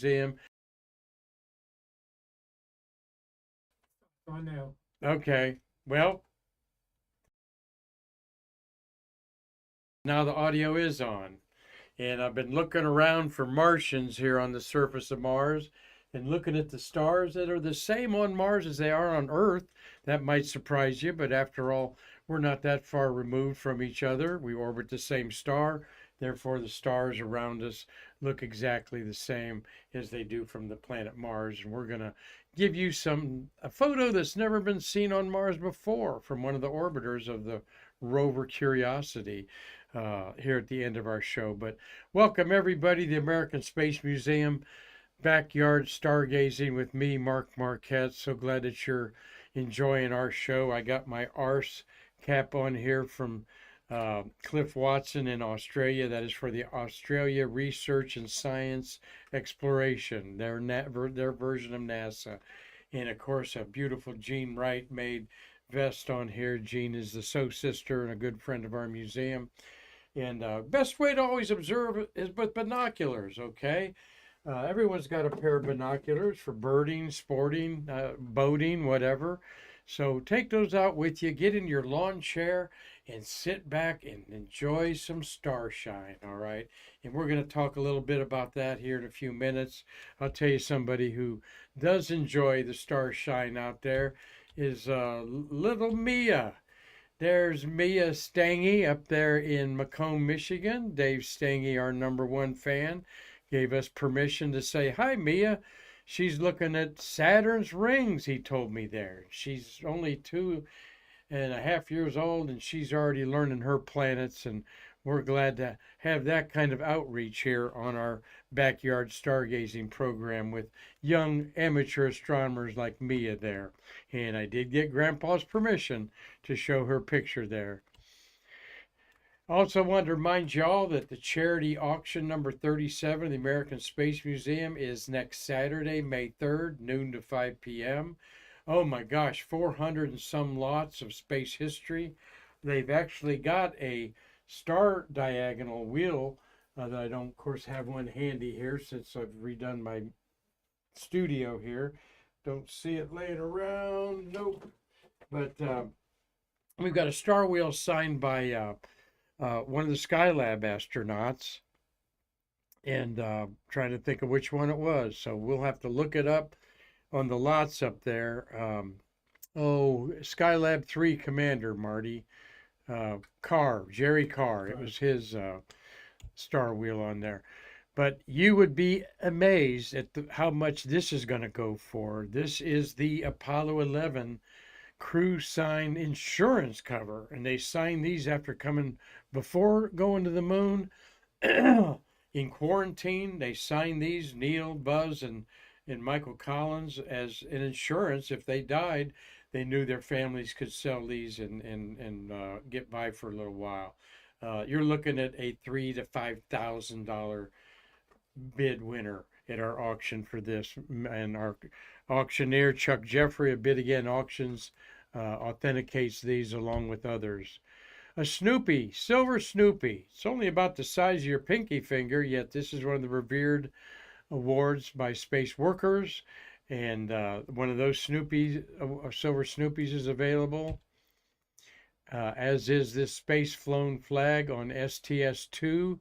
Museum. On now. Okay, well, now the audio is on. And I've been looking around for Martians here on the surface of Mars and looking at the stars that are the same on Mars as they are on Earth. That might surprise you, but after all, we're not that far removed from each other. We orbit the same star. Therefore, the stars around us look exactly the same as they do from the planet Mars. And we're going to give you a photo that's never been seen on Mars before from one of the orbiters of the rover Curiosity here at the end of our show. But welcome everybody to the American Space Museum Backyard Stargazing with me, Mark Marquette. So glad that you're enjoying our show. I got my ARS cap on here from Cliff Watson in Australia. That is for the Australia Research and Science Exploration, their version of NASA. And of course, a beautiful Jean Wright made vest on here. Jean is the sister and a good friend of our museum. And best way to always observe is with binoculars, okay? Everyone's got a pair of binoculars for birding, sporting, boating, whatever. So take those out with you, get in your lawn chair, and sit back and enjoy some starshine, all right? And we're going to talk a little bit about that here in a few minutes. I'll tell you somebody who does enjoy the starshine out there is little Mia. There's Mia Stange up there in Macomb, Michigan. Dave Stange, our #1 fan, gave us permission to say, hi, Mia. She's looking at Saturn's rings, he told me there. She's only 2.5 years old, and she's already learning her planets, and we're glad to have that kind of outreach here on our backyard stargazing program with young amateur astronomers like Mia there. And I did get Grandpa's permission to show her picture there. Also wanted to remind y'all that the charity auction number 37 of the American Space Museum is next Saturday, May 3rd, noon to 5 p.m. Oh my gosh, 400 and some lots of space history. They've actually got a star diagonal wheel that I don't, of course, have one handy here since I've redone my studio here. Don't see it laying around. Nope. But we've got a star wheel signed by one of the Skylab astronauts, and trying to think of which one it was. So we'll have to look it up on the lots up there. Skylab 3 Commander Marty Jerry Carr. It was his star wheel on there. But you would be amazed at how much this is going to go for. This is the Apollo 11 crew sign insurance cover, and they signed these after coming before going to the moon. In quarantine, they signed these, Neil, Buzz, and Michael Collins, as an insurance. If they died, they knew their families could sell these and get by for a little while. You're looking at a $3,000 to $5,000 bid winner at our auction for this. And our auctioneer, Chuck Jeffrey of Bid Again Auctions, authenticates these along with others. A Snoopy, silver Snoopy. It's only about the size of your pinky finger, yet this is one of the revered awards by space workers. And one of those Snoopy, silver Snoopies is available, as is this space flown flag on STS-2,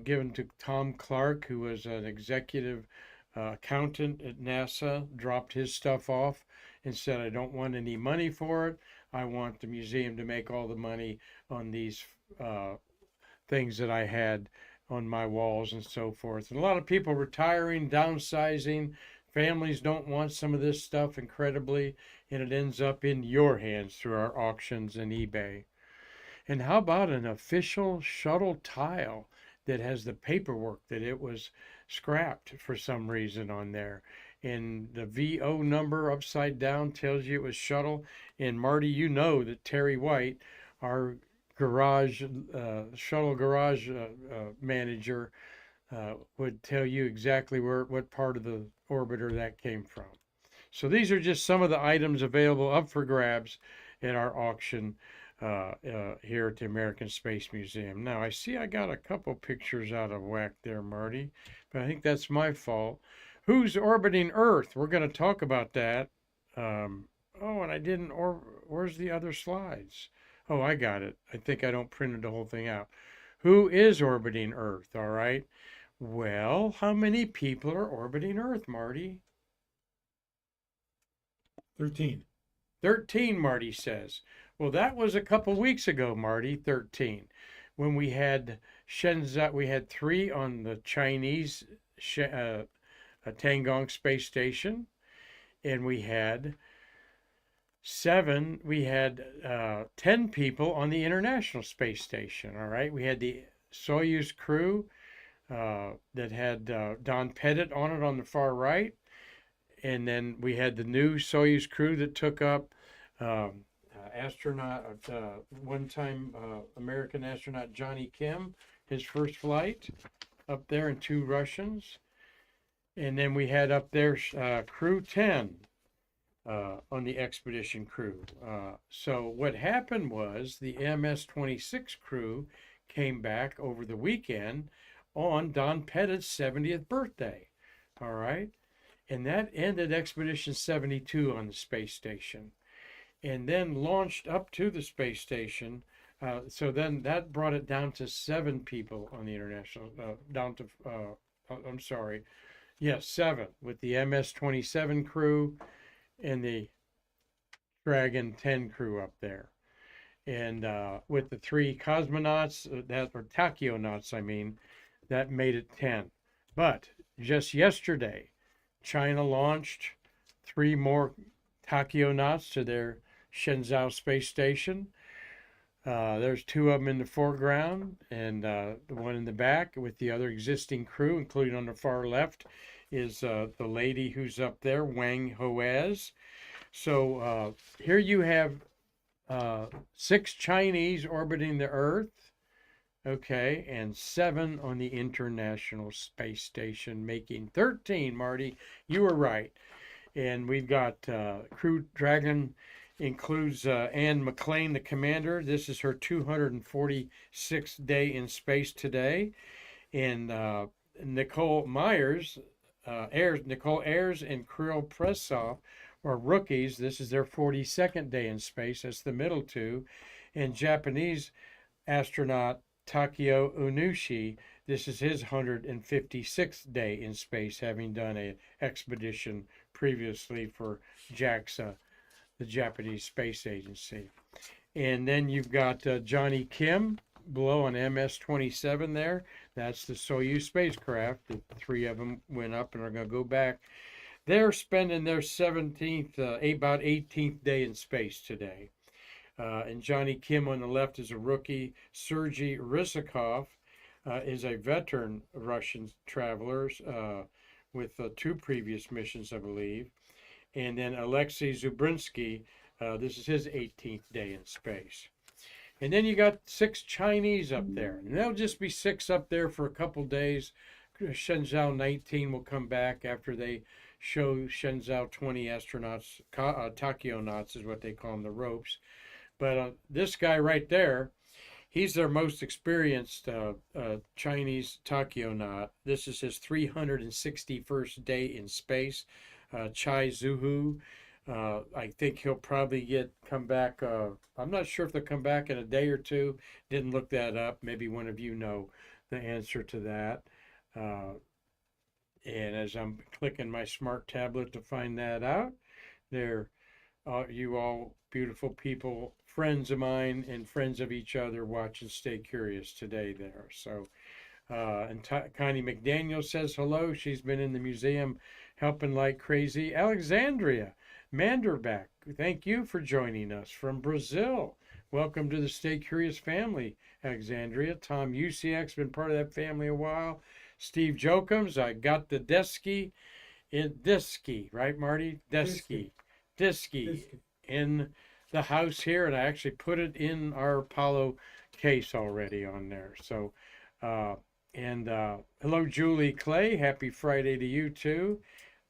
given to Tom Clark, who was an executive accountant at NASA, dropped his stuff off and said, I don't want any money for it. I want the museum to make all the money on these things that I had on my walls and so forth. And a lot of people retiring, downsizing. Families don't want some of this stuff, incredibly, and it ends up in your hands through our auctions and eBay. And how about an official shuttle tile that has the paperwork that it was scrapped for some reason on there? And the VO number upside down tells you it was shuttle. And Marty, you know that Terry White, our shuttle garage manager, would tell you exactly what part of the orbiter that came from. So these are just some of the items available up for grabs at our auction. here at the American Space Museum. Now, I see I got a couple pictures out of whack there, Marty, but I think that's my fault. Who's orbiting Earth? We're going to talk about that. Um, oh, and I didn't, or where's the other slides? Oh, I got it. I think I don't printed the whole thing out. Who is orbiting Earth? All right. Well, how many people are orbiting Earth, Marty? 13. 13, Marty says. Well, that was a couple weeks ago, Marty, 13. When we had Shenzhou, we had 3 on the Chinese Tiangong space station, and we had 10 people on the International Space Station. All right, we had the Soyuz crew that had Don Pettit on it on the far right, and then we had the new Soyuz crew that took up astronaut, one-time American astronaut Johnny Kim, his first flight up there, and 2 Russians. And then we had up there crew 10 on the expedition crew. So what happened was the MS-26 crew came back over the weekend on Don Pettit's 70th birthday. All right. And that ended Expedition 72 on the space station, and then launched up to the space station. So then that brought it down to 7 people on the international, I'm sorry, yes, 7 with the MS-27 crew and the Dragon 10 crew up there. And with the 3 cosmonauts, or tachionauts, I mean, that made it 10. But just yesterday, China launched 3 more tachionauts to their Shenzhou space station. There's 2 of them in the foreground and the one in the back with the other existing crew, including on the far left is the lady who's up there, Wang Hoaz. So here you have 6 Chinese orbiting the Earth, okay, and 7 on the International Space Station, making 13, Marty. You were right. And we've got Crew Dragon includes Anne McClain, the commander. This is her 246th day in space today. And Nicole Ayers and Kirill Presov are rookies. This is their 42nd day in space. That's the middle 2. And Japanese astronaut Takeo Unushi, this is his 156th day in space, having done an expedition previously for JAXA, the Japanese Space Agency. And then you've got Johnny Kim below on MS-27 there. That's the Soyuz spacecraft. The 3 of them went up and are going to go back. They're spending their 17th, about 18th day in space today. And Johnny Kim on the left is a rookie. Sergei Rysakov is a veteran Russian traveler with 2 previous missions, I believe. And then Alexei Zubrinsky, this is his 18th day in space. And then you got 6 Chinese up there. And there'll just be 6 up there for a couple days. Shenzhou 19 will come back after they show Shenzhou 20 astronauts, tachionauts is what they call them, the ropes. But this guy right there, he's their most experienced Chinese tachyonaut. This is his 361st day in space, Chai Zuhu. I think he'll probably come back. I'm not sure if they'll come back in a day or 2. Didn't look that up. Maybe one of you know the answer to that. And as I'm clicking my smart tablet to find that out, there, you all beautiful people, friends of mine and friends of each other, watch and stay curious today there. So, and Connie McDaniel says hello. She's been in the museum helping like crazy. Alexandria Manderback, thank you for joining us from Brazil. Welcome to the Stay Curious family, Alexandria. Tom Usiak's been part of that family a while. Steve Jokums, I got the Desky, right, Marty? Desky in the house here, and I actually put it in our Apollo case already on there. So, hello, Julie Clay. Happy Friday to you too.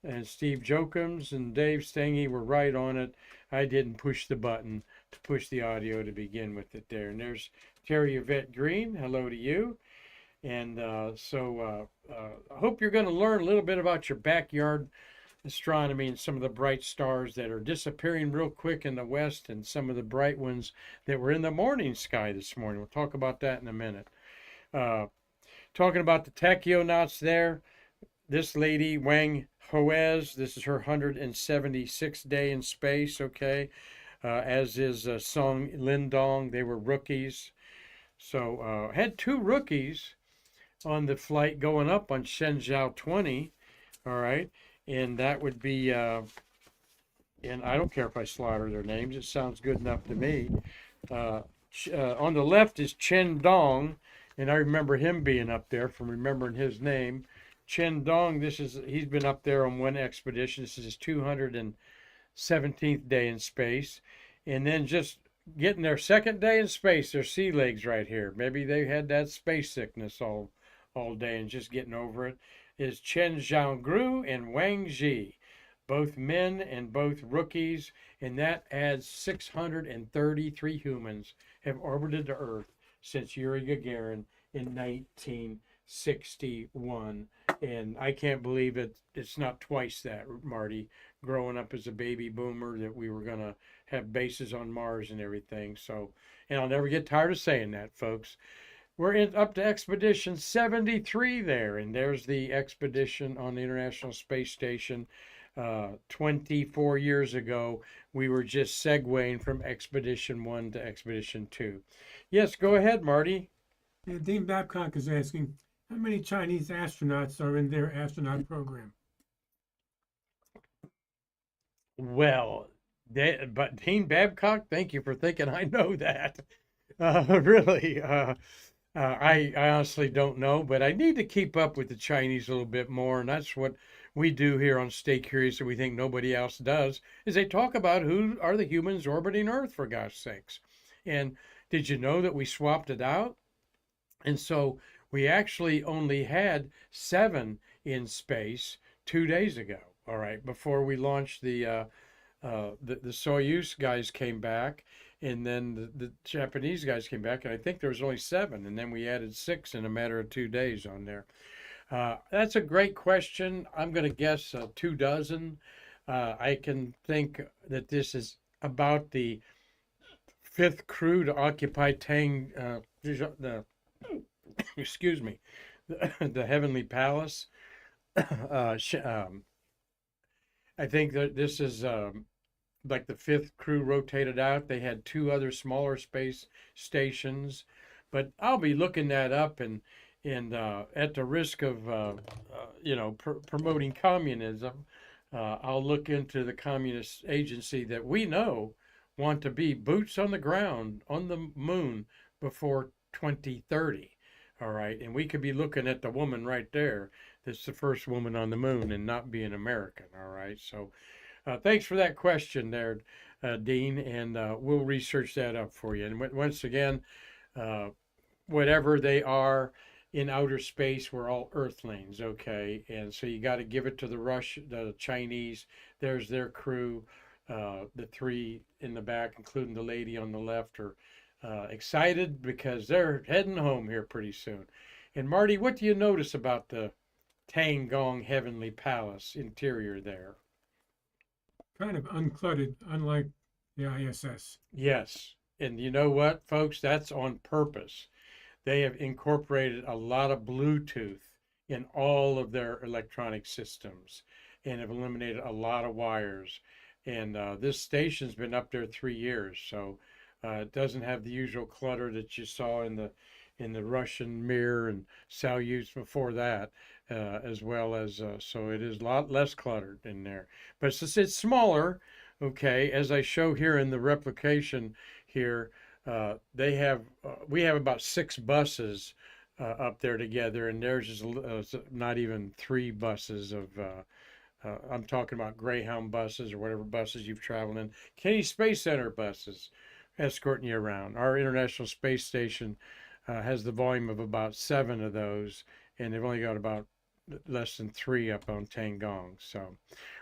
And Steve Jokums and Dave Stengy were right on it. I didn't push the button to push the audio to begin with it there. And there's Terry Yvette Green. Hello to you. And I hope you're going to learn a little bit about your backyard astronomy and some of the bright stars that are disappearing real quick in the west and some of the bright ones that were in the morning sky this morning. We'll talk about that in a minute. Talking about the tachionauts there, this lady, Wang Hoez, this is her 176th day in space, okay, as is Song Lindong. They were rookies. So had two rookies on the flight going up on Shenzhou 20, all right, and that would be, and I don't care if I slaughter their names, it sounds good enough to me. On the left is Chen Dong, and I remember him being up there from remembering his name. Chen Dong, he's been up there on one expedition. This is his 217th day in space. And then just getting their second day in space, their sea legs right here. Maybe they had that space sickness all day and just getting over it, is Chen Zhangru and Wang Ji, both men and both rookies, and that adds 633 humans have orbited the Earth since Yuri Gagarin in 1961. And I can't believe it's not twice that, Marty, growing up as a baby boomer, that we were going to have bases on Mars and everything. So, and I'll never get tired of saying that, folks. We're up to Expedition 73 there, and there's the expedition on the International Space Station. 24 years ago, we were just segueing from Expedition 1 to Expedition 2. Yes, go ahead, Marty. Yeah, Dean Babcock is asking, how many Chinese astronauts are in their astronaut program? Well, but Dean Babcock, thank you for thinking I know that. Really, I honestly don't know, but I need to keep up with the Chinese a little bit more, and that's what we do here on Stay Curious, and we think nobody else does, is they talk about who are the humans orbiting Earth, for gosh sakes. And did you know that we swapped it out? And so we actually only had 7 in space 2 days ago, all right, before we launched the Soyuz guys came back, and then the Japanese guys came back, and I think there was only 7, and then we added 6 in a matter of 2 days on there. That's a great question. I'm going to guess 2 dozen. I can think that this is about the 5th crew to occupy excuse me, the Heavenly Palace. I think that this is like the 5th crew rotated out. They had 2 other smaller space stations, but I'll be looking that up, and at the risk of promoting communism, I'll look into the communist agency that we know want to be boots on the ground on the moon before 2030. All right, and we could be looking at the woman right there that's the first woman on the moon and not be an American. All right, so thanks for that question there, Dean, and we'll research that up for you. And once again, whatever they are in outer space, we're all Earthlings, okay? And so you got to give it to the Chinese. There's their crew. The 3 in the back, including the lady on the left, are excited because they're heading home here pretty soon. And Marty, what do you notice about the Tiangong Heavenly Palace interior there? Kind of uncluttered, unlike the ISS. Yes, and you know what, folks? That's on purpose. They have incorporated a lot of Bluetooth in all of their electronic systems and have eliminated a lot of wires. And this station's been up there 3 years, so it doesn't have the usual clutter that you saw in the Russian Mir and Soyuz before that, as well as so it is a lot less cluttered in there. But since it's smaller, okay, as I show here in the replication here, we have about 6 buses up there together, and theirs is not even 3 buses of. I'm talking about Greyhound buses or whatever buses you've traveled in. Kennedy Space Center buses escorting you around. Our International Space Station has the volume of about 7 of those, and they've only got about less than 3 up on Tangong. So,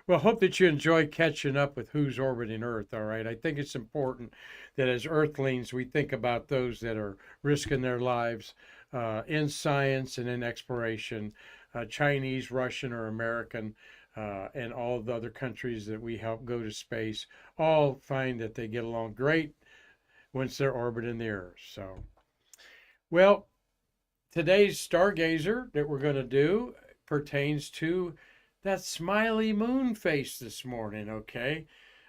well, hope that you enjoy catching up with who's orbiting Earth. All right. I think it's important that as Earthlings, we think about those that are risking their lives in science and in exploration, Chinese, Russian, or American. And all the other countries that we help go to space all find that they get along great once they're orbiting the Earth. So, well, today's Stargazer that we're going to do pertains to that smiley moon face this morning, okay?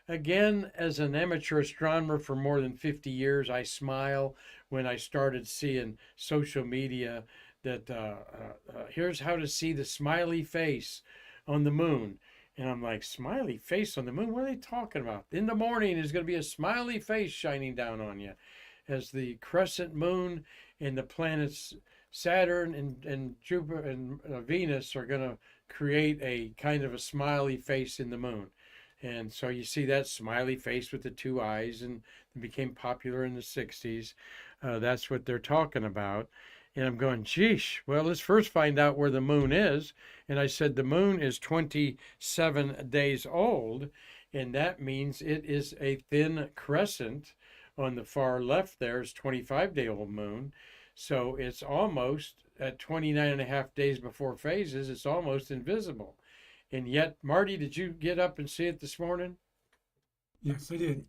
Again, as an amateur astronomer for more than 50 years, I smile when I started seeing social media that here's how to see the smiley face on the moon. And I'm like, smiley face on the moon? What are they talking about? In the morning, there's going to be a smiley face shining down on you as the crescent moon and the planets Saturn and Jupiter and Venus are going to create a kind of a smiley face in the moon. And so you see that smiley face with the 2 eyes, and it became popular in the 60s. That's what they're talking about. And I'm going, geesh, well, let's first find out where the moon is. And I said the moon is 27 days old, and that means it is a thin crescent. On the far left there is 25-day-old moon. So it's almost at 29 and a half days before phases, it's almost invisible. And yet, Marty, did you get up and see it this morning? Yes, I did.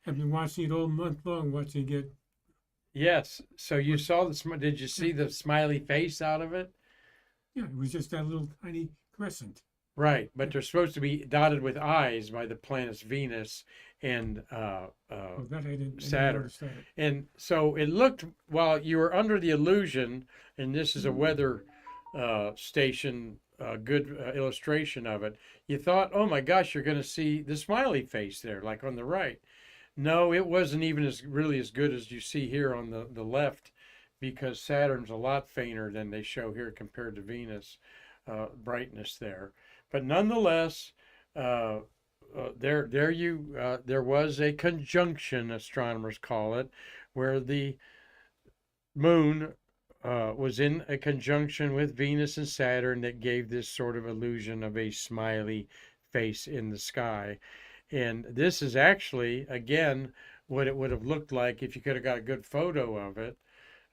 I've been watching it all month long, watching it. Yes. So you saw did you see the smiley face out of it? Yeah, it was just that little tiny crescent. Right, but they're supposed to be dotted with eyes by the planets Venus and Oh, that I didn't Saturn. notice that. And so it looked, while you were under the illusion, and this is a weather station, good illustration of it, you thought, oh my gosh, you're going to see the smiley face there, like on the right. No, it wasn't even really as good as you see here on the left, because Saturn's a lot fainter than they show here compared to Venus, brightness there. But nonetheless, there was a conjunction, astronomers call it, where the moon was in a conjunction with Venus and Saturn that gave this sort of illusion of a smiley face in the sky. And this is actually, again, what it would have looked like if you could have got a good photo of it.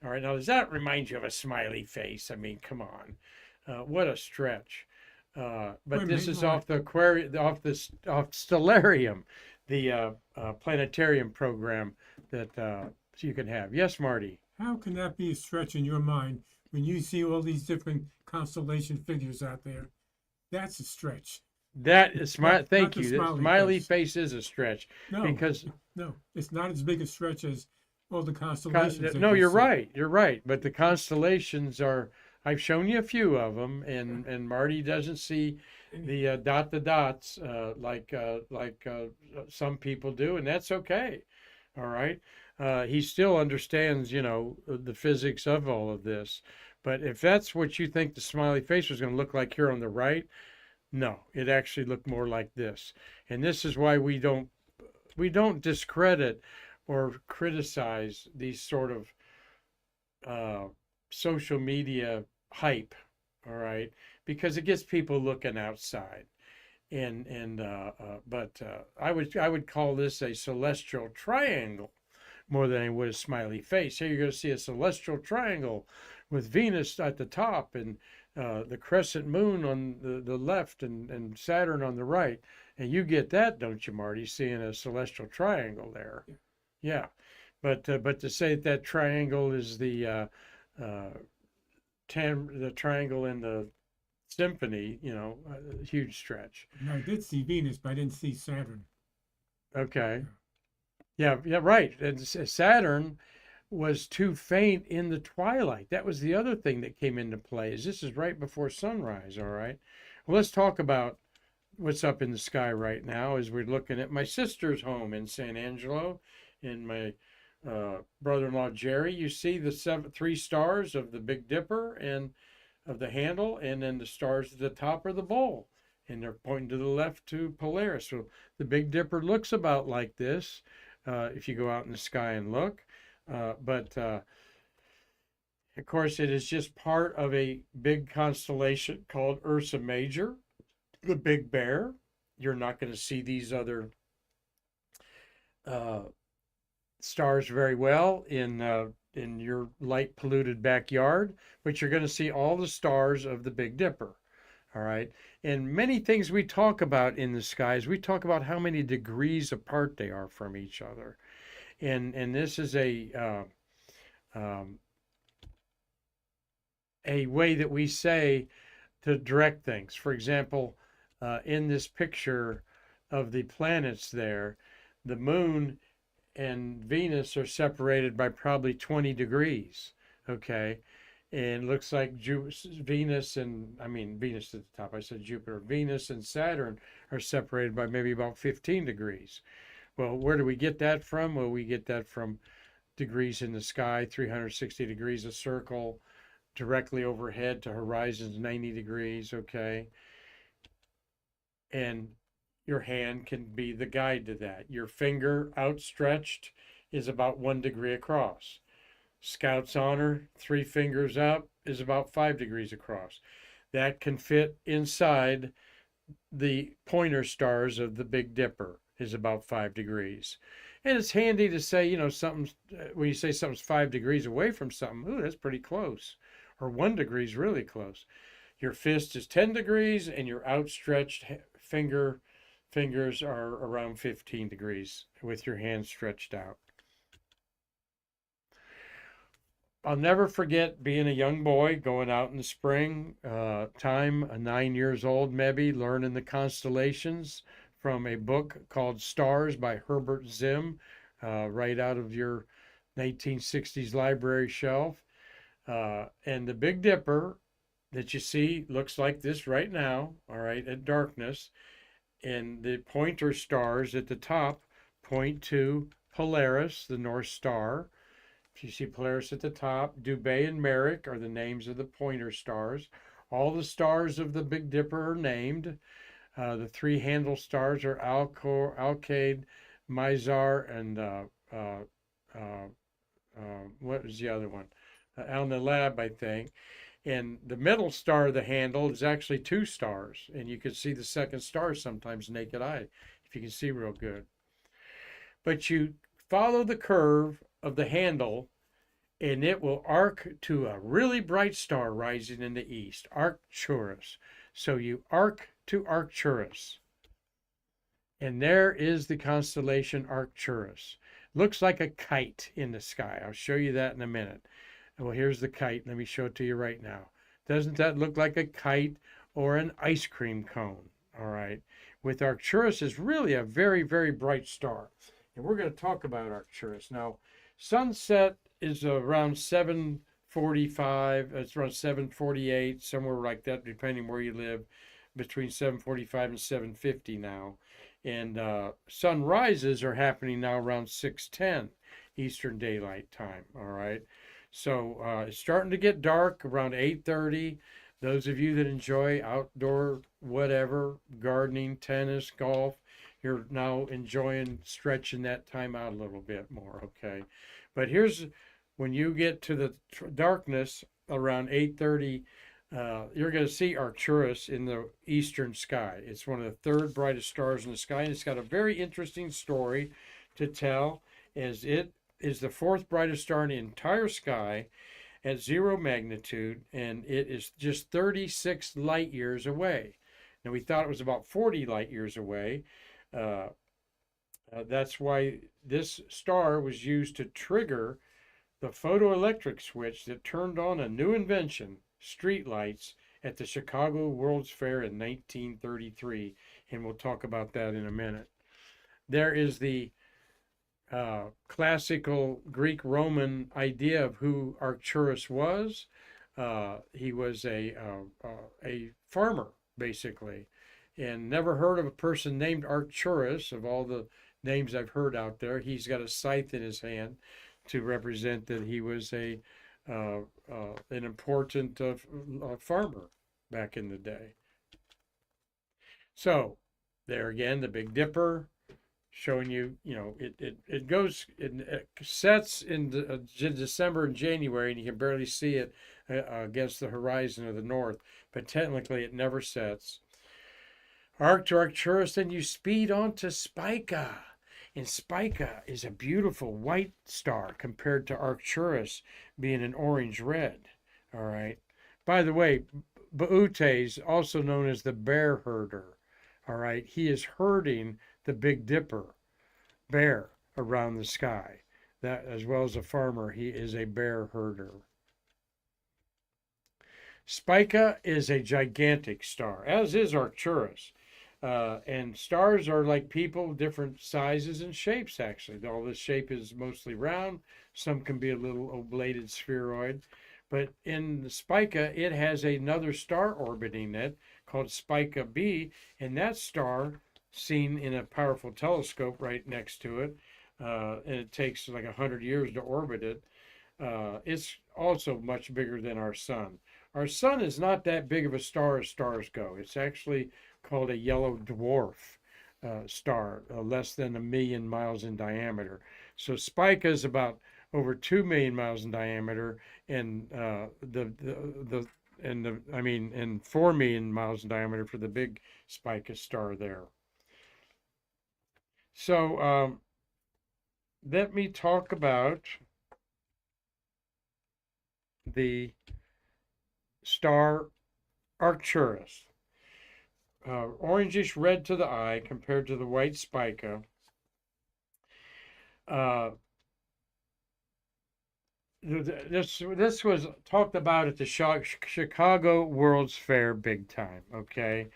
All right, now does that remind you of a smiley face? I mean, come on, what a stretch. But this is off the Stellarium, the planetarium program that you can have. Yes, Marty. How can that be a stretch in your mind when you see all these different constellation figures out there? That's a stretch. That is thank the you. The smiley smiley face. face is a stretch No, because no, it's not as big a stretch as all the constellations. no, that you you're see. right. You're right. But the constellations are. I've shown you a few of them, and Marty doesn't see the dots like some people do, and that's okay. All right. He still understands, the physics of all of this. But if that's what you think the smiley face was going to look like here on the right, no, it actually looked more like this. And this is why we don't discredit or criticize these sort of social media hype, all right, because it gets people looking outside. But I would call this a celestial triangle more than I would a smiley face. Here you're going to see a celestial triangle with Venus at the top and the crescent moon on the left and Saturn on the right. And you get that, don't you, Marty, seeing a celestial triangle there? Yeah. But to say that triangle is the triangle in the symphony, a huge stretch. And I did see Venus, but I didn't see Saturn. Okay. Yeah, right. And Saturn was too faint in the twilight. That was the other thing that came into play. This is right before sunrise, all right? Well, let's talk about what's up in the sky right now as we're looking at my sister's home in San Angelo and my brother-in-law Jerry. You see the 3 stars of the Big Dipper and of the handle, and then the stars at the top are the bowl, and they're pointing to the left to Polaris. So the Big Dipper looks about like this if you go out in the sky and look. But Of course, it is just part of a big constellation called Ursa Major, the Big Bear. You're not going to see these other uh, stars very well in your light polluted backyard, but you're going to see all the stars of the Big Dipper. All right. And many things we talk about in the skies, we talk about how many degrees apart they are from each other. And this is a way that we say to direct things. For example, in this picture of the planets there, the moon and Venus are separated by probably 20 degrees. Okay. And it looks like Venus and, I mean, Venus at the top, I said Jupiter, Venus and Saturn are separated by maybe about 15 degrees. Well, where do we get that from? Well, we get that from degrees in the sky, 360 degrees a circle, directly overhead to horizons 90 degrees, okay? And your hand can be the guide to that. Your finger outstretched is about 1 degree across. Scout's honor, 3 fingers up, is about 5 degrees across. That can fit inside the pointer stars of the Big Dipper, is about 5 degrees. And it's handy to say, you know, something, when you say something's 5 degrees away from something, ooh, that's pretty close. Or 1 degree is really close. Your fist is 10 degrees and your outstretched fingers are around 15 degrees with your hand stretched out. I'll never forget being a young boy going out in the spring time, 9 years old maybe, learning the constellations from a book called Stars by Herbert Zim, right out of your 1960s library shelf. And the Big Dipper that you see looks like this right now, all right, at darkness. And the pointer stars at the top point to Polaris, the North Star. If you see Polaris at the top, Dubhe and Merrick are the names of the pointer stars. All the stars of the Big Dipper are named. The three handle stars are Alkaid, Mizar, and what was the other one? Al-Nalab, I think. And the middle star of the handle is actually 2 stars. And you can see the second star sometimes naked eye, if you can see real good. But you follow the curve of the handle and it will arc to a really bright star rising in the east, Arcturus. So you arc to Arcturus. And there is the constellation Arcturus. Looks like a kite in the sky. I'll show you that in a minute. Well, here's the kite. Let me show it to you right now. Doesn't that look like a kite or an ice cream cone? All right. With Arcturus is really a very, very bright star. And we're going to talk about Arcturus. Now, sunset is around 7:45. It's around 7:48, somewhere like that, depending where you live, between 7:45 and 7:50 now. And sunrises are happening now around 6:10 Eastern Daylight Time. All right. So it's starting to get dark around 8:30. Those of you that enjoy outdoor whatever, gardening, tennis, golf, you're now enjoying stretching that time out a little bit more, okay? But here's when you get to the darkness around 8:30, you're going to see Arcturus in the eastern sky. It's one of the third brightest stars in the sky, and it's got a very interesting story to tell, as it is the fourth brightest star in the entire sky at 0 magnitude, and it is just 36 light years away. Now, we thought it was about 40 light years away. That's why this star was used to trigger the photoelectric switch that turned on a new invention, streetlights, at the Chicago World's Fair in 1933, and we'll talk about that in a minute. There is the classical Greek Roman idea of who Arcturus was. He was a farmer, basically, and never heard of a person named Arcturus. Of all the names I've heard out there, he's got a scythe in his hand to represent that he was an important farmer back in the day. So there again, the Big Dipper, showing you, it sets in December and January, and you can barely see it against the horizon of the north, but technically it never sets. Arc to Arcturus, then you speed on to Spica. And Spica is a beautiful white star compared to Arcturus being an orange red. All right. By the way, Bootes, also known as the bear herder. All right. He is herding the Big Dipper bear around the sky. That, as well as a farmer, he is a bear herder. Spica is a gigantic star, as is Arcturus. And stars are like people, different sizes and shapes, actually. All this shape is mostly round. Some can be a little oblated spheroid. But in the Spica, it has another star orbiting it called Spica B. And that star, seen in a powerful telescope right next to it, and it takes like 100 years to orbit it, it's also much bigger than our sun. Our sun is not that big of a star as stars go. It's actually called a yellow dwarf star, less than 1 million miles in diameter. So Spica is about over 2 million miles in diameter, and and 4 million miles in diameter for the big Spica star there. So let me talk about the star Arcturus. Orangish red to the eye compared to the white Spica. This was talked about at the Chicago World's Fair big time, okay?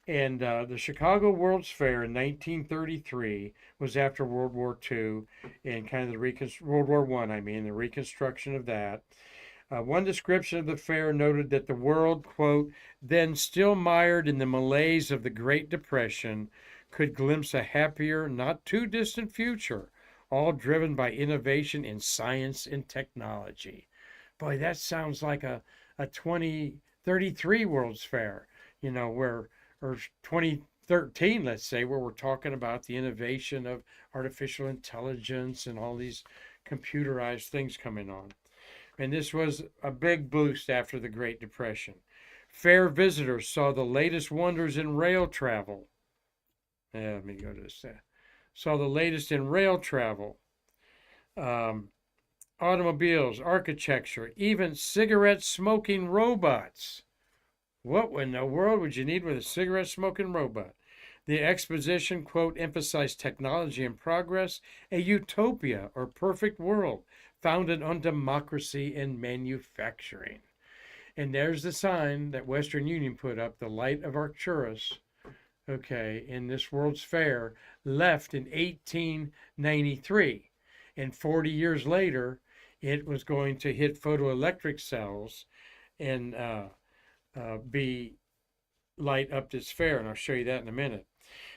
And the Chicago World's Fair in 1933 was after World War II and kind of the World War I, the reconstruction of that. One description of the fair noted that the world, quote, then still mired in the malaise of the Great Depression, could glimpse a happier, not too distant future, all driven by innovation in science and technology. Boy, that sounds like a 2033 World's Fair, or 2013, let's say, where we're talking about the innovation of artificial intelligence and all these computerized things coming on. And this was a big boost after the Great Depression. Fair visitors saw the latest wonders in rail travel. Let me go to this. Saw the latest in rail travel, automobiles, architecture, even cigarette smoking robots. What in the world would you need with a cigarette smoking robot? The exposition, quote, emphasized technology and progress, a utopia or perfect world founded on democracy and manufacturing. And there's the sign that Western Union put up, the light of Arcturus, okay, in this World's Fair, left in 1893. And 40 years later, it was going to hit photoelectric cells and be light up this fair. And I'll show you that in a minute.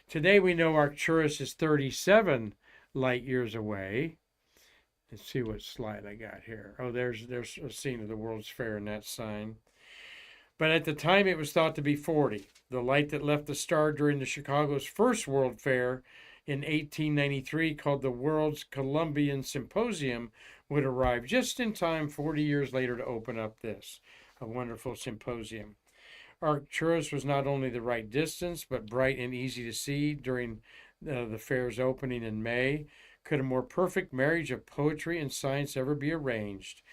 Today we know Arcturus is 37 light years away. Let's see what slide I got here. Oh, there's a scene of the World's Fair in that sign. But at the time, it was thought to be 40. The light that left the star during the Chicago's first World Fair in 1893, called the World's Columbian Symposium, would arrive just in time 40 years later to open up this, a wonderful symposium. Arcturus was not only the right distance, but bright and easy to see during the fair's opening in May. Could a more perfect marriage of poetry and science ever be arranged?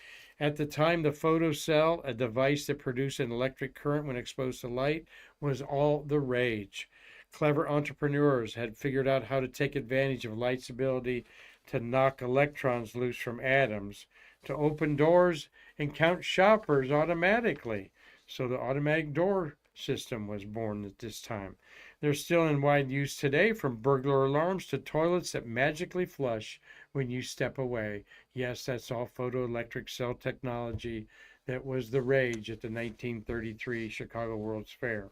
At the time, the photocell, a device that produced an electric current when exposed to light, was all the rage. Clever entrepreneurs had figured out how to take advantage of light's ability to knock electrons loose from atoms, to open doors and count shoppers automatically. So the automatic door system was born at this time. They're still in wide use today, from burglar alarms to toilets that magically flush when you step away. Yes, that's all photoelectric cell technology that was the rage at the 1933 Chicago World's Fair.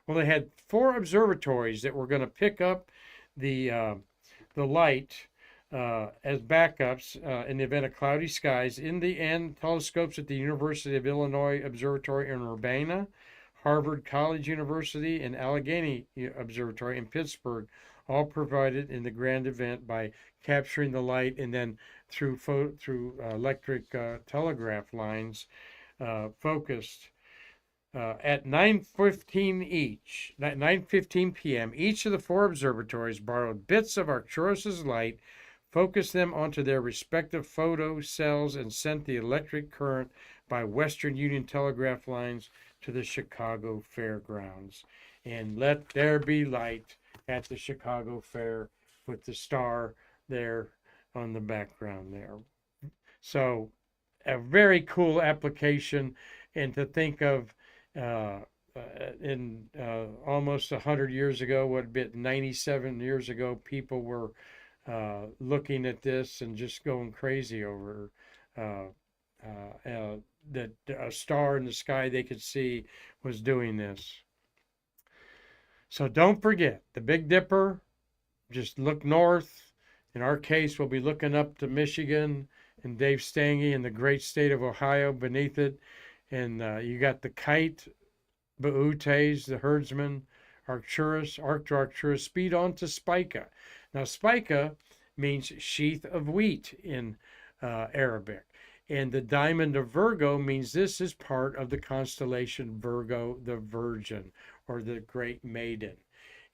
Well, they had 4 observatories that were going to pick up the light as backups in the event of cloudy skies. In the end, telescopes at the University of Illinois Observatory in Urbana, Harvard College University, and Allegheny Observatory in Pittsburgh all provided in the grand event by capturing the light and then through electric telegraph lines focused. At 9:15 p.m., each of the four observatories borrowed bits of Arcturus's light, focused them onto their respective photo cells, and sent the electric current by Western Union telegraph lines to the Chicago Fairgrounds. And let there be light at the Chicago Fair with the star there on the background there. So, a very cool application, and to think of in almost 100 years ago, what had been 97 years ago, people were looking at this and just going crazy over that a star in the sky they could see was doing this. So don't forget the Big Dipper. Just look north. In our case, we'll be looking up to Michigan and Dave Stange in the great state of Ohio beneath it. And you got the kite, Bootes, the herdsman, Arcturus, Arcturus, speed on to Spica. Now, Spica means sheath of wheat in Arabic. And the diamond of Virgo means this is part of the constellation Virgo, the Virgin, or the Great Maiden.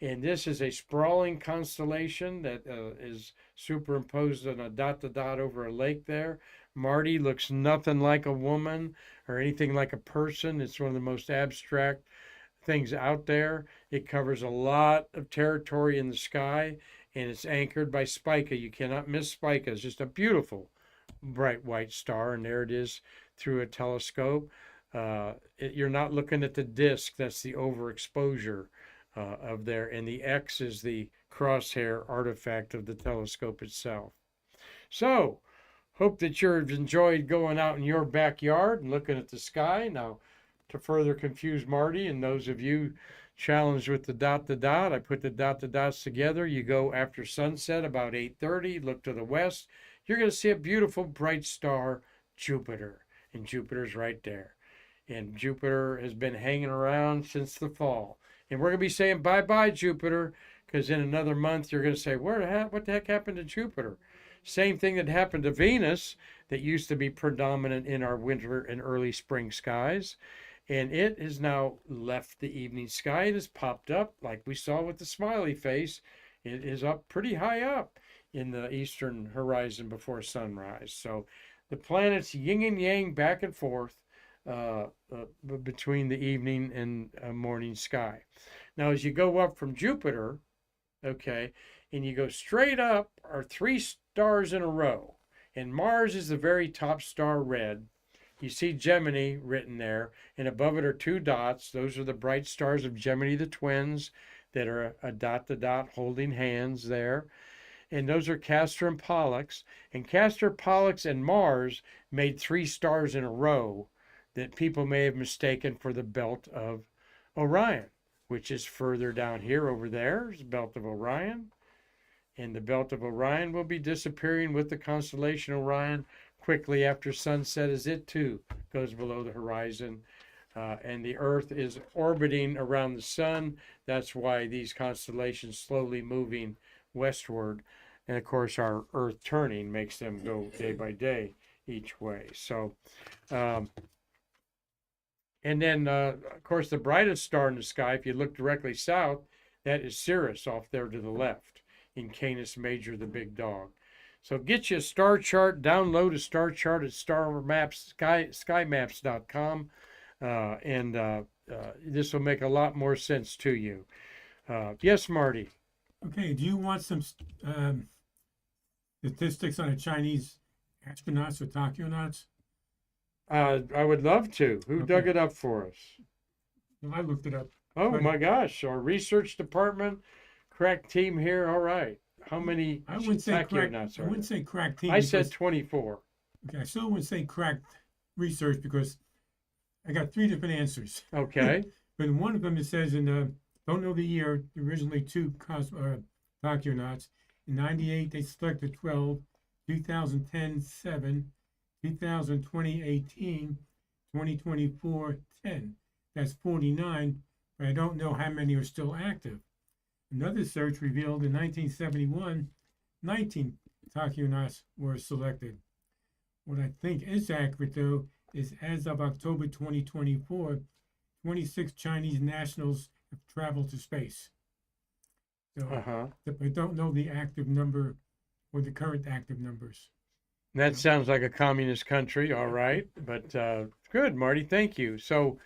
And this is a sprawling constellation that is superimposed on a dot to dot over a lake there. Marty looks nothing like a woman or anything like a person. It's one of the most abstract things out there. It covers a lot of territory in the sky, and it's anchored by Spica. You cannot miss Spica. It's just a beautiful, bright white star, and there it is through a telescope. You're not looking at the disk. That's the overexposure of there, and the X is the crosshair artifact of the telescope itself. So, hope that you've enjoyed going out in your backyard and looking at the sky. Now, to further confuse Marty and those of you challenged with the dot to dot, I put the dot to dots together. You go after sunset about 8:30, look to the west. You're going to see a beautiful bright star, Jupiter, and Jupiter's right there. And Jupiter has been hanging around since the fall. And we're going to be saying bye-bye, Jupiter, because in another month you're going to say, what the heck happened to Jupiter? Same thing that happened to Venus that used to be predominant in our winter and early spring skies. And it has now left the evening sky. It has popped up like we saw with the smiley face. It is up pretty high up in the eastern horizon before sunrise. So the planets yin and yang back and forth between the evening and morning sky. Now, as you go up from Jupiter, okay, and you go straight up are three stars in a row. And Mars is the very top star, red. You see Gemini written there, and above it are two dots. Those are the bright stars of Gemini, the twins, that are a dot to dot holding hands there. And those are Castor and Pollux. And Castor, Pollux, and Mars made three stars in a row that people may have mistaken for the belt of Orion, which is further down here over there, is the belt of Orion. And the belt of Orion will be disappearing with the constellation Orion quickly after sunset, as it too goes below the horizon. And the Earth is orbiting around the sun. That's why these constellations slowly moving westward. And of course, our Earth turning makes them go day by day each way. So, and then, of course, the brightest star in the sky, if you look directly south, that is Sirius off there to the left in Canis Major, the big dog. So get you a star chart, download a star chart at skymaps.com, and this will make a lot more sense to you. Yes, Marty? Okay, do you want some statistics on the Chinese astronauts or tachionauts? I would love to. Who dug it up for us? I looked it up. Oh my gosh, our research department, crack team here. All right. How many I wouldn't say crack. tachionauts I are wouldn't there? say crack team. I said 24. Okay, I still wouldn't say cracked research because I got three different answers. Okay. But in one of them it says don't know the year, originally two tachionauts. In 98 they selected 12, 2010 7, 2020 18, 2024 10. That's 49, but I don't know how many are still active. Another search revealed in 1971, 19 tachionauts were selected. What I think is accurate, though, is as of October 2024, 26 Chinese nationals have traveled to space. So Uh-huh. I don't know the active number or the current active numbers. That Yeah. sounds like a communist country, all right. But good, Marty. Thank you. So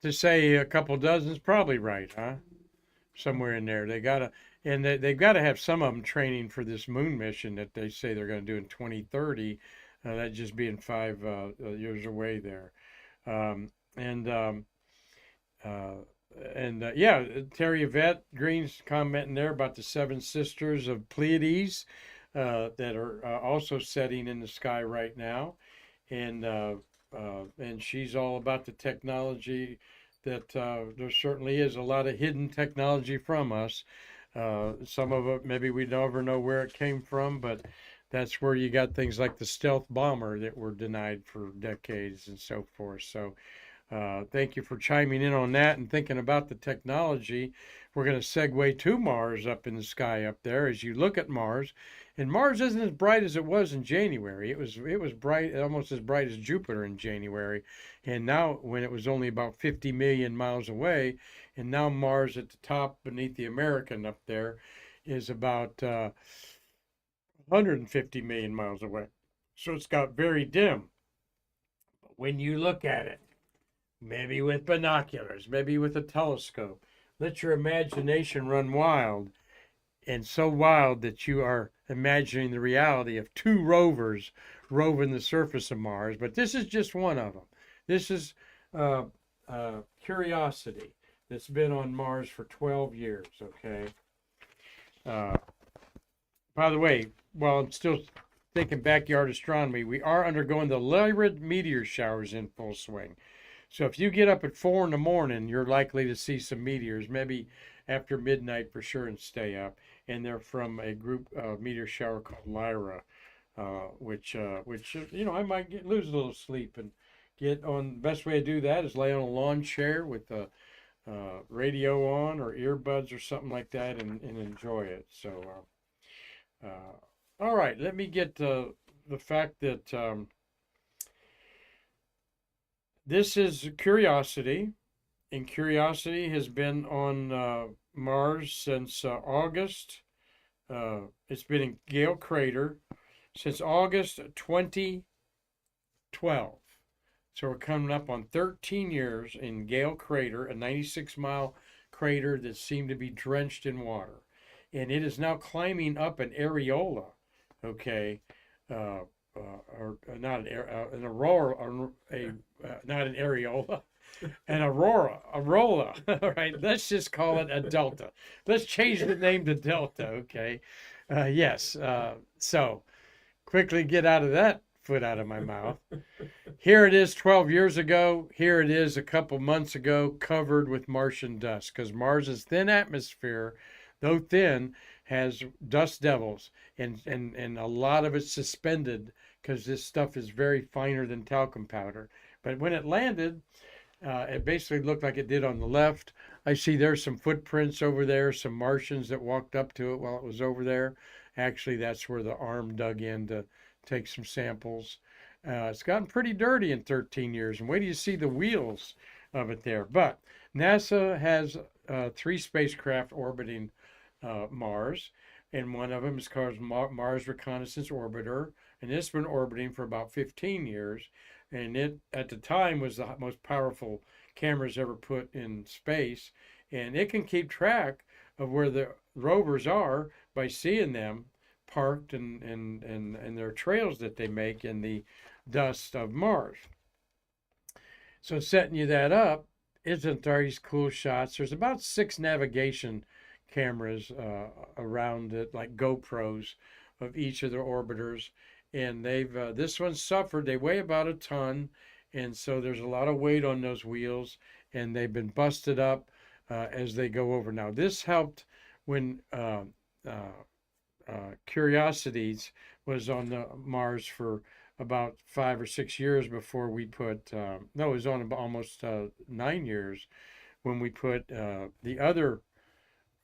to say a couple dozen is probably right, huh? Somewhere in there, they've got to have some of them training for this moon mission that they say they're going to do in 2030. That just being 5 years away there. Um, and uh, yeah, Terry Yvette Green's commenting there about the seven sisters of Pleiades that are also setting in the sky right now, and she's all about the technology that there certainly is a lot of hidden technology from us. Some of it maybe we never know where it came from, but that's where you got things like the stealth bomber that were denied for decades and so forth. So thank you for chiming in on that and thinking about the technology. We're going to segue to Mars up in the sky up there as you look at Mars. And Mars isn't as bright as it was in January. It was bright, almost as bright as Jupiter in January. And now when it was only about 50 million miles away, and now Mars at the top beneath the American up there is about 150 million miles away. So it's got very dim. But when you look at it, maybe with binoculars, maybe with a telescope. Let your imagination run wild, and so wild that you are imagining the reality of two rovers roving the surface of Mars. But this is just one of them. This is uh, Curiosity that's been on Mars for 12 years, okay? Uh, by the way, while I'm still thinking backyard astronomy, we are undergoing the Lyrid meteor showers in full swing. So if you get up at 4 in the morning, you're likely to see some meteors, maybe after midnight for sure, and stay up. And they're from a group meteor shower called Lyra, which I might lose a little sleep and get on. The best way to do that is lay on a lawn chair with the radio on or earbuds or something like that and enjoy it. So, all right, let me get the fact that. This is Curiosity, and Curiosity has been on Mars since August. It's been in Gale Crater since August 2012. So we're coming up on 13 years in Gale Crater, a 96-mile crater that seemed to be drenched in water. And it is now climbing up an areola, okay? Or not an aurora, not an areola, an aurora. All right, let's just call it a delta. Let's change the name to Delta, okay? Yes. So quickly get out of that foot out of my mouth. Here it is 12 years ago. Here it is a couple months ago, covered with Martian dust, because Mars's thin atmosphere, though thin, has dust devils, and a lot of it's suspended because this stuff is very finer than talcum powder. But when it landed, it basically looked like it did on the left. I see there's some footprints over there, some Martians that walked up to it while it was over there. Actually, that's where the arm dug in to take some samples. It's gotten pretty dirty in 13 years, and wait till you see the wheels of it there. But NASA has 3 spacecraft orbiting Mars, and one of them is called Mars Reconnaissance Orbiter, and it's been orbiting for about 15 years, and it at the time was the most powerful cameras ever put in space, and it can keep track of where the rovers are by seeing them parked and their trails that they make in the dust of Mars. So setting you that up, isn't there these cool shots? There's about 6 navigation cameras around it, like GoPros of each of their orbiters, and they've this one suffered. They weigh about a ton, and so there's a lot of weight on those wheels, and they've been busted up as they go over. Now this helped when Curiosities was on the Mars for about 5 or 6 years before we put no, it was on almost 9 years when we put the other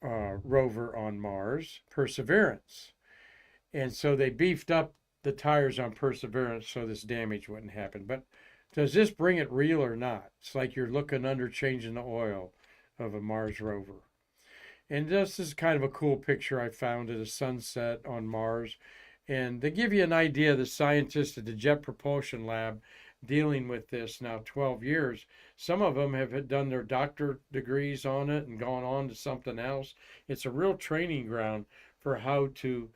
rover on Mars, Perseverance. And so they beefed up the tires on Perseverance so this damage wouldn't happen. But does this bring it real or not? It's like you're looking under changing the oil of a Mars rover. And this is kind of a cool picture I found at a sunset on Mars. And they give you an idea, the scientists at the Jet Propulsion Lab dealing with this now 12 years. Some of them have done their doctor degrees on it and gone on to something else. It's a real training ground for how to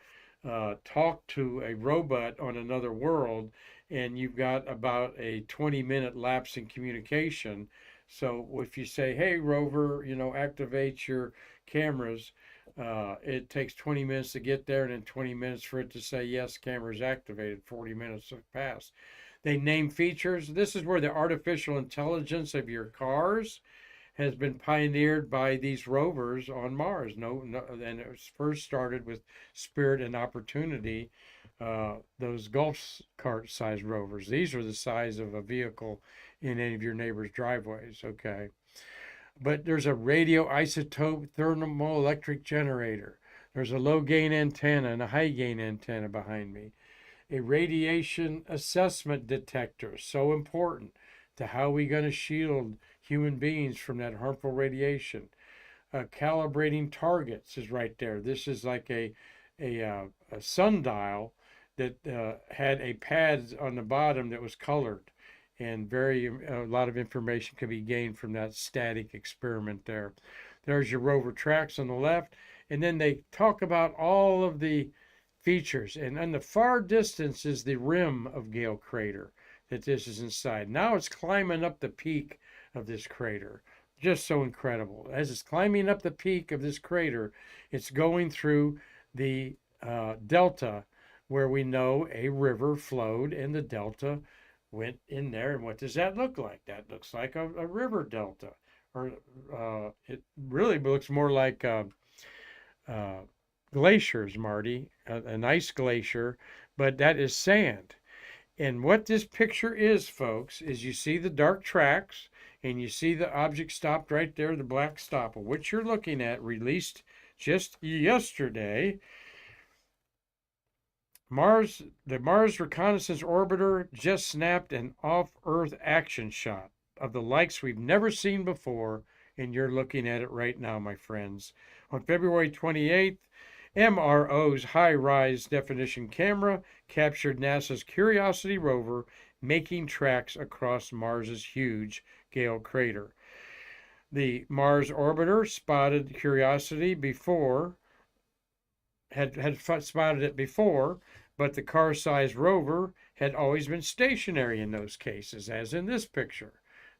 talk to a robot on another world. And you've got about a 20-minute lapse in communication. So if you say, hey, rover, activate your cameras, it takes 20 minutes to get there and then 20 minutes for it to say, yes, camera's activated. 40 minutes have passed. They name features. This is where the artificial intelligence of your cars has been pioneered by these rovers on Mars. And it was first started with Spirit and Opportunity, those golf cart sized rovers. These are the size of a vehicle in any of your neighbor's driveways, okay? But there's a radio isotope thermoelectric generator. There's a low gain antenna and a high gain antenna behind me. A radiation assessment detector, so important to how we're going to shield human beings from that harmful radiation. Calibrating targets is right there. This is like a sundial that had a pad on the bottom that was colored, and a lot of information can be gained from that static experiment there. There's your rover tracks on the left, and then they talk about all of the features, and on the far distance is the rim of Gale Crater that this is inside. Now it's climbing up the peak of this crater. Just so incredible. As it's climbing up the peak of this crater, it's going through the delta where we know a river flowed and the delta went in there. And what does that look like? That looks like a river delta. Or it really looks more like glaciers, Marty, an ice glacier, but that is sand. And what this picture is, folks, is you see the dark tracks and you see the object stopped right there, the black stopper, which you're looking at, released just yesterday. The Mars Reconnaissance Orbiter just snapped an off-Earth action shot of the likes we've never seen before, and you're looking at it right now, my friends. On February 28th, MRO's high-rise definition camera captured NASA's Curiosity rover making tracks across Mars's huge Gale crater. The Mars orbiter spotted Curiosity before, had spotted it before, but the car-sized rover had always been stationary in those cases, as in this picture.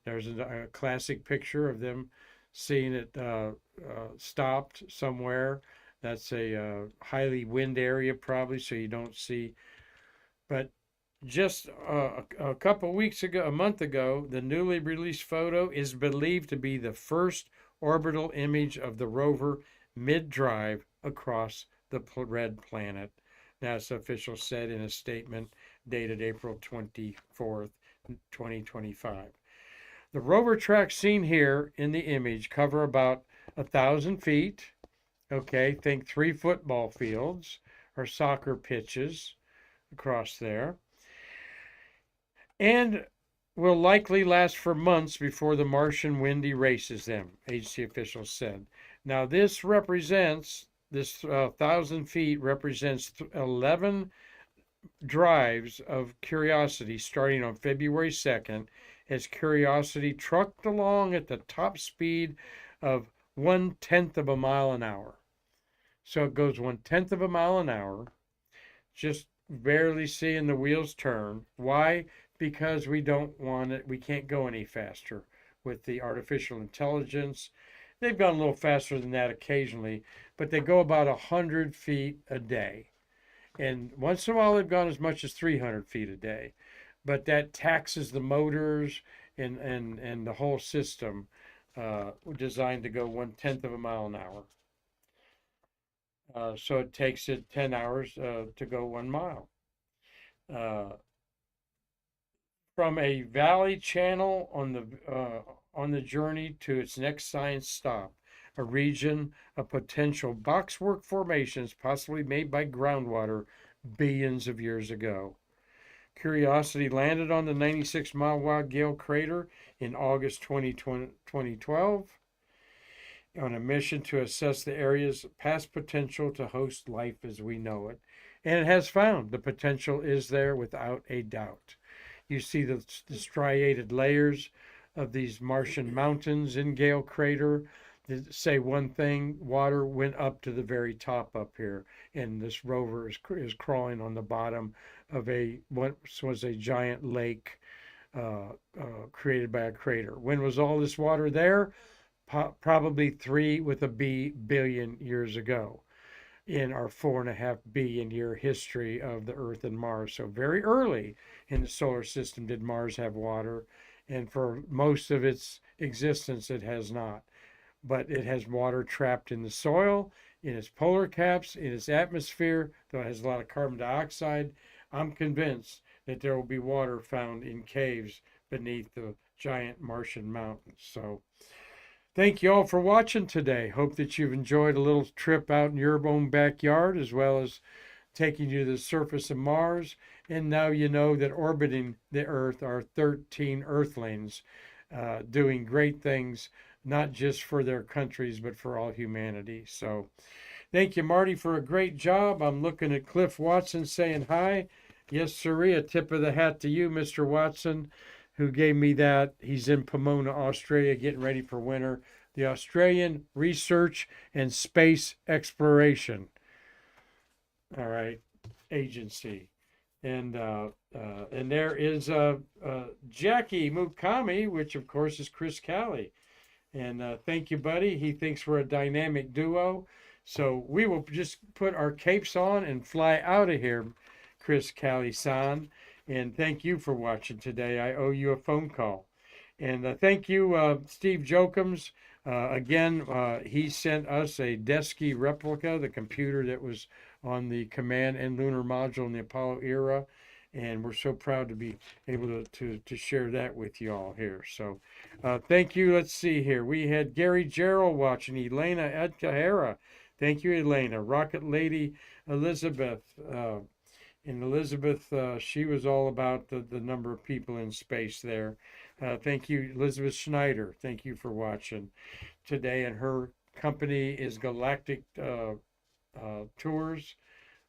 There's a classic picture of them seeing it stopped somewhere. That's a highly wind area probably, so you don't see. But just a couple weeks ago, a month ago, the newly released photo is believed to be the first orbital image of the rover mid-drive across the red planet, NASA officials said in a statement dated April 24th, 2025. The rover tracks seen here in the image cover about 1,000 feet. Okay, think 3 football fields or soccer pitches across there. And will likely last for months before the Martian wind erases them, agency officials said. Now, this 1,000 feet represents 11 drives of Curiosity starting on February 2nd as Curiosity trucked along at the top speed of 1/10 of a mile an hour. So it goes 1/10 of a mile an hour, just barely seeing the wheels turn. Why? Because we don't want it, we can't go any faster with the artificial intelligence. They've gone a little faster than that occasionally, but they go about 100 feet a day. And once in a while, they've gone as much as 300 feet a day. But that taxes the motors and the whole system designed to go 1/10 of a mile an hour. So it takes it 10 hours to go 1 mile. From a valley channel on the journey to its next science stop, a region of potential boxwork formations possibly made by groundwater billions of years ago. Curiosity landed on the 96-mile wide Gale crater in August 2012 on a mission to assess the area's past potential to host life as we know it. And it has found the potential is there without a doubt. You see the striated layers of these Martian mountains in Gale Crater. Say one thing, water went up to the very top up here, and this rover is crawling on the bottom of what was a giant lake created by a crater. When was all this water there? Probably 3 billion years ago in our 4.5 billion year history of the Earth and Mars. So very early in the solar system did Mars have water, and for most of its existence it has not. But it has water trapped in the soil, in its polar caps, in its atmosphere, though it has a lot of carbon dioxide. I'm convinced that there will be water found in caves beneath the giant Martian mountains. So thank you all for watching today. Hope that you've enjoyed a little trip out in your own backyard, as well as taking you to the surface of Mars. And now you know that orbiting the Earth are 13 Earthlings doing great things, not just for their countries, but for all humanity. So thank you, Marty, for a great job. I'm looking at Cliff Watson saying hi. Yes, sirree, a tip of the hat to you, Mr. Watson, who gave me that. He's in Pomona, Australia, getting ready for winter. The Australian Research and Space Exploration, all right, agency. And there is Jackie Mukami, which of course is Chris Callie. And thank you, buddy. He thinks we're a dynamic duo. So we will just put our capes on and fly out of here, Chris Callie-san. And thank you for watching today. I owe you a phone call. And thank you, Steve Jokums. Again, he sent us a Desky replica, the computer that was on the command and lunar module in the Apollo era. And we're so proud to be able to share that with you all here. So thank you. Let's see here. We had Gary Gerald watching, Elena Edkahara. Thank you, Elena. Rocket Lady Elizabeth. And Elizabeth, she was all about the number of people in space there. Thank you, Elizabeth Schneider. Thank you for watching today. And her company is Galactic Tours,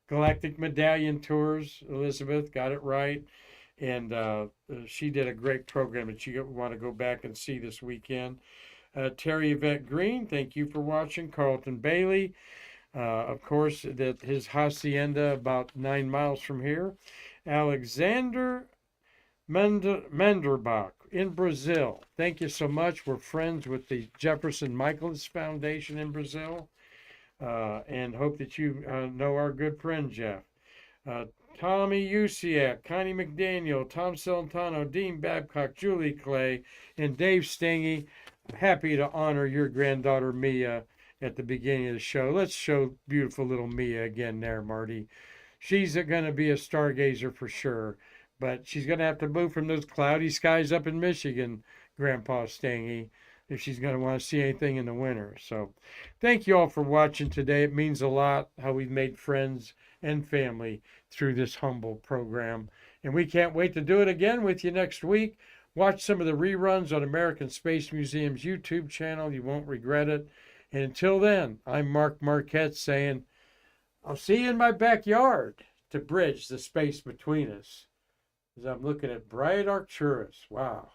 Galactic Medallion Tours. Elizabeth got it right. And she did a great program that you want to go back and see this weekend. Terry Yvette Green, thank you for watching. Carlton Bailey. Of course, that his hacienda about 9 miles from here. Alexander Menderbach in Brazil. Thank you so much. We're friends with the Jefferson Michaelis Foundation in Brazil. And hope that you know our good friend, Jeff. Tommy Usiak, Connie McDaniel, Tom Celentano, Dean Babcock, Julie Clay, and Dave Stangy. Happy to honor your granddaughter, Mia, at the beginning of the show. Let's show beautiful little Mia again there, Marty. She's going to be a stargazer for sure, but she's going to have to move from those cloudy skies up in Michigan, Grandpa Stangy, if she's going to want to see anything in the winter. So thank you all for watching today. It means a lot how we've made friends and family through this humble program. And we can't wait to do it again with you next week. Watch some of the reruns on American Space Museum's YouTube channel. You won't regret it. And until then, I'm Mark Marquette saying, I'll see you in my backyard to bridge the space between us. As I'm looking at bright Arcturus. Wow.